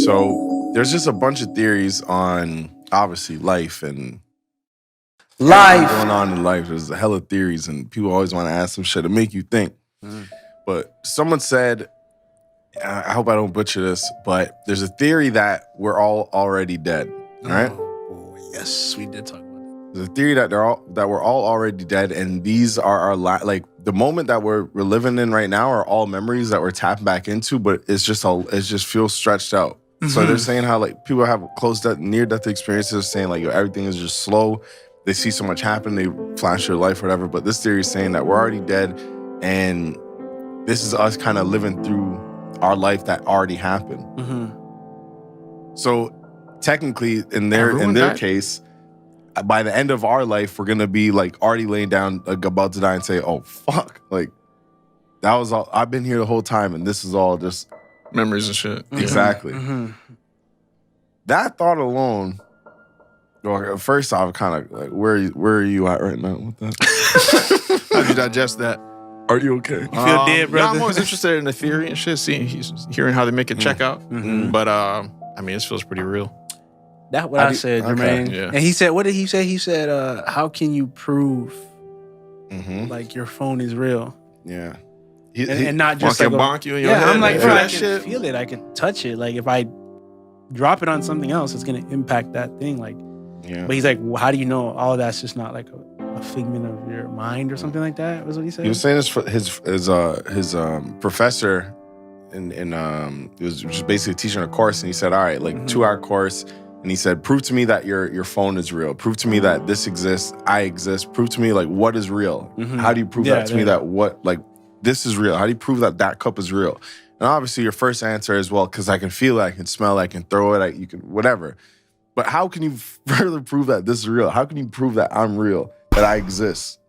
So there's just a bunch of theories on obviously life and Life. going on in life. There's a hella theories, and people always want to ask some shit to make you think. But someone said, I hope I don't butcher this, but there's a theory that we're all already dead. All right. Oh, yes, we did talk about that. There's a theory that we're all already dead, and these are our like the moment that we're living in right now are all memories that we're tapping back into, but it just feels stretched out. So they're saying how like people have close death, near death experiences, saying like yo, everything is just slow. They see so much happen, they flash their life, whatever. But this theory is saying that we're already dead, and this is us kind of living through our life that already happened. So technically, in their case, by the end of our life, we're gonna be like already laying down, like about to die, and say, "Oh fuck!" Like that was all. I've been here the whole time, and this is all just memories and shit. Exactly. That thought alone. Well, first off, kind of like where are you at right now with that? How'd you digest that? Are you okay? You feel dead, brother? Yeah, I'm always interested in the theory and shit, hearing how they make it check out. But I mean, this feels pretty real. That's what I said, Jermaine. Yeah. And he said, what did he say? He said, how can you prove like your phone is real? Yeah. And not just like bonk you in your head. I'm like, bro, I that can feel it. I can touch it. Like if I drop it on something else, it's gonna impact that thing. Like, but he's like, well, how do you know all of that's just not like a figment of your mind or something like that? Was what he said. He was saying this for his professor, and it was just basically teaching a course, and he said, all right, like 2-hour course, and he said, prove to me that your phone is real. Prove to me that this exists. I exist. Prove to me like what is real. How do you prove that to me that what like this is real? How do you prove that that cup is real? And obviously your first answer is, well, because I can feel it, I can smell it, I can throw it, you can whatever. But how can you further prove that this is real? How can you prove that I'm real, that I exist?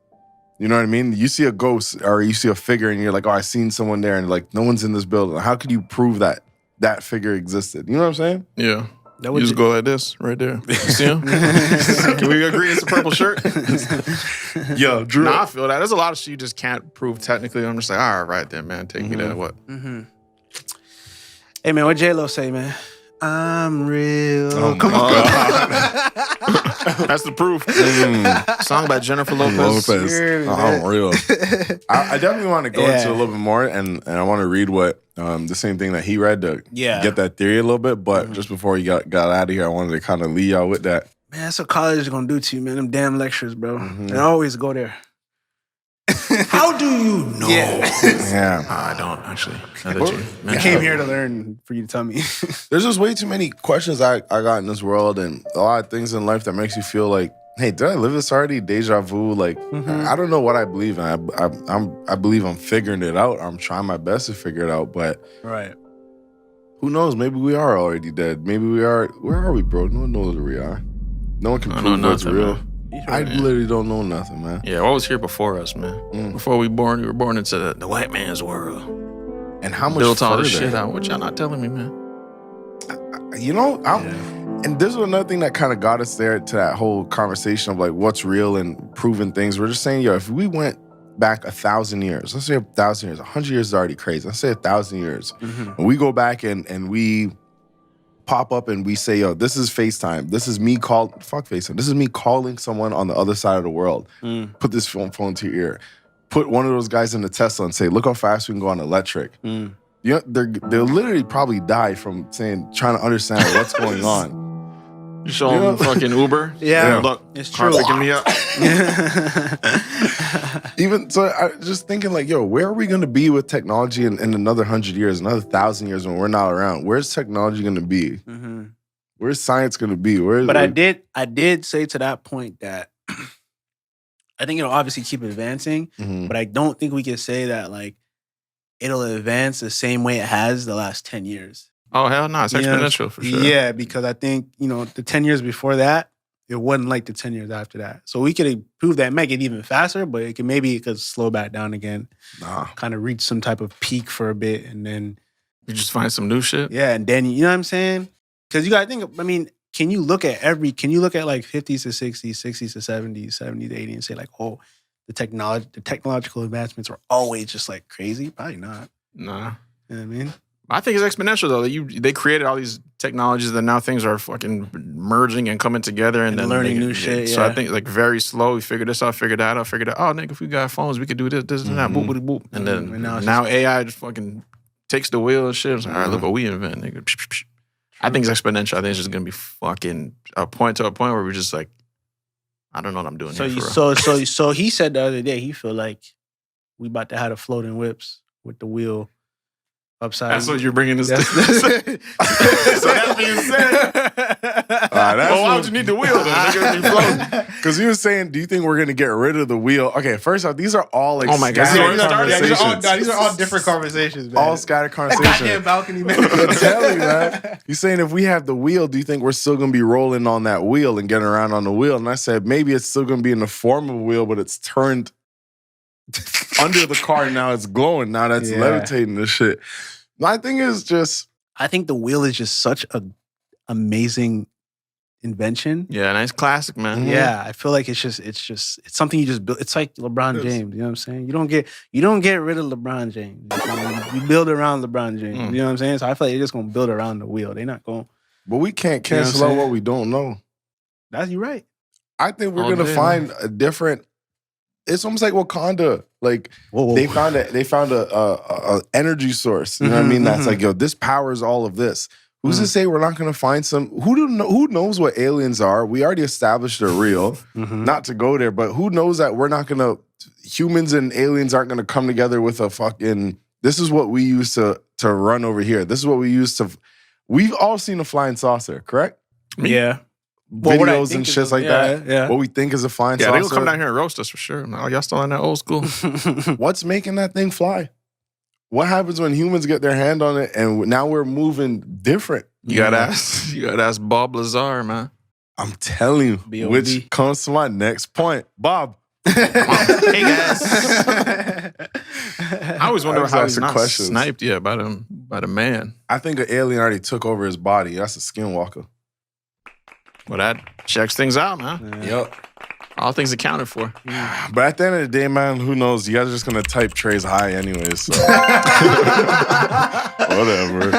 You know what I mean? You see a ghost or you see a figure and you're like, oh, I seen someone there, and like no one's in this building. How can you prove that that figure existed? You know what I'm saying? Yeah. You just go like this right there. You see him? Can we agree it's a purple shirt? Yo, Drew. Nah, I feel that. There's a lot of shit you just can't prove technically. I'm just like, all right then, man. Take me there. What? Hey, man, what J-Lo say, man? I'm real. Oh, Come on. That's the proof. Song by Jennifer Lopez. I'm real. I definitely want to go into a little bit more, and I want to read what the same thing that he read to get that theory a little bit. But just before he got out of here, I wanted to kind of lead y'all with that. Man, that's what college is gonna do to you, man. Them damn lectures, bro. And I always go there. How do you know? Yeah. I don't actually. I came here to learn for you to tell me. There's just way too many questions I got in this world, and a lot of things in life that makes you feel like, hey, did I live this already? Deja vu. Like, I don't know what I believe in. I believe I'm figuring it out. I'm trying my best to figure it out, but who knows? Maybe we are already dead. Maybe we are. Where are we, bro? No one knows where we are. No one can prove what's real. Man. I literally don't know nothing, man. Yeah, what was here before us, man? Before we were born into the white man's world. And how much built all further? this shit out? What y'all not telling me, man? You know, and this was another thing that kind of got us there to that whole conversation of like what's real and proving things. We're just saying, yo, if we went back 1,000 years, let's say 1,000 years, 100 years is already crazy. Let's say 1,000 years, and we go back and we pop up and we say, yo, this is FaceTime. This is me fuck FaceTime. This is me calling someone on the other side of the world. Put this phone to your ear. Put one of those guys in the Tesla and say, look how fast we can go on electric. You know, they'll literally probably die from trying to understand what's going on. You show them fucking Uber. Look, it's true. Picking me up. Even so, I just thinking like, yo, where are we going to be with technology in another 100 years, another 1,000 years when we're not around? Where's technology going to be? Where's science going to be? But I did say to that point that I think it'll obviously keep advancing, but I don't think we can say that like it'll advance the same way it has the last 10 years. Oh, hell no. It's exponential for sure. Yeah, because I think, the 10 years before that, it wasn't like the 10 years after that. So we could improve that, make it even faster, but it could slow back down again. Kind of reach some type of peak for a bit, and then you just find some new shit. Yeah, and then you know what I'm saying? Because you gotta think, I mean, can you look at like 50s to 60s, 60s to 70s, 70s to 80s and say like, oh, the technological advancements are always just like crazy? Probably not. Nah. You know what I mean? I think it's exponential though. They created all these technologies that now things are fucking merging and coming together and then learning new shit. So I think like very slow. We figured this out, figured that out, figured out. Oh, nigga, if we got phones, we could do this, and that. Boop, boop, boop. And then And now now it's AI just fucking takes the wheel and shit. It's like, all right, look what we invent, nigga. Psh, psh, psh. I think it's exponential. I think it's just gonna be fucking a point where we're just like, I don't know what I'm doing here. So he said the other day he feel like we about to have the floating whips with the wheel upside. That's what you're bringing this to. So that being said, well, why would you need the wheel then? Nigga, be floating. Because he was saying, do you think we're gonna get rid of the wheel? Okay, first off, these are all like Oh my God. scattered These are all different conversations, man. all scattered conversations. Goddamn balcony, man. I'm telling you, man. He's saying if we have the wheel, do you think we're still gonna be rolling on that wheel and getting around on the wheel? And I said maybe it's still gonna be in the form of a wheel, but it's turned under the car. Now it's glowing. Now that's levitating this shit. My thing is just, I think the wheel is just such a amazing invention. Yeah, nice classic, man. Yeah, I feel like it's something you just build. It's like LeBron James. You know what I'm saying? You don't get rid of LeBron James. You build around LeBron James. You know what I'm saying? So I feel like they're just gonna build around the wheel. They're not going. but we can't cancel out what we don't know. That's you right. I think we're All gonna day, find a different. It's almost like Wakanda. Like they found a energy source. You know what I mean? That's like, yo, this powers all of this. Who's to say we're not gonna find some? Who knows what aliens are? We already established they're real. Not to go there, but who knows that we're not gonna humans and aliens aren't gonna come together with a fucking. This is what we use to run over here. This is what we use to. We've all seen a flying saucer, correct? Yeah. Videos and shit like that. Yeah. What we think is a flying Yeah, saucer. they gonna come down here and roast us for sure. Oh, y'all still in that old school? What's making that thing fly? What happens when humans get their hand on it and now we're moving different? You gotta ask Bob Lazar, man. I'm telling you, B.O.B. which comes to my next point. Bob. Hey guys. I always wonder I how ask he's the not questions. sniped yet by the man. I think an alien already took over his body. That's a skinwalker. Well, that checks things out, man. Yep. All things accounted for. But at the end of the day, man, who knows? You guys are just gonna type Trey's high anyways. So. Whatever.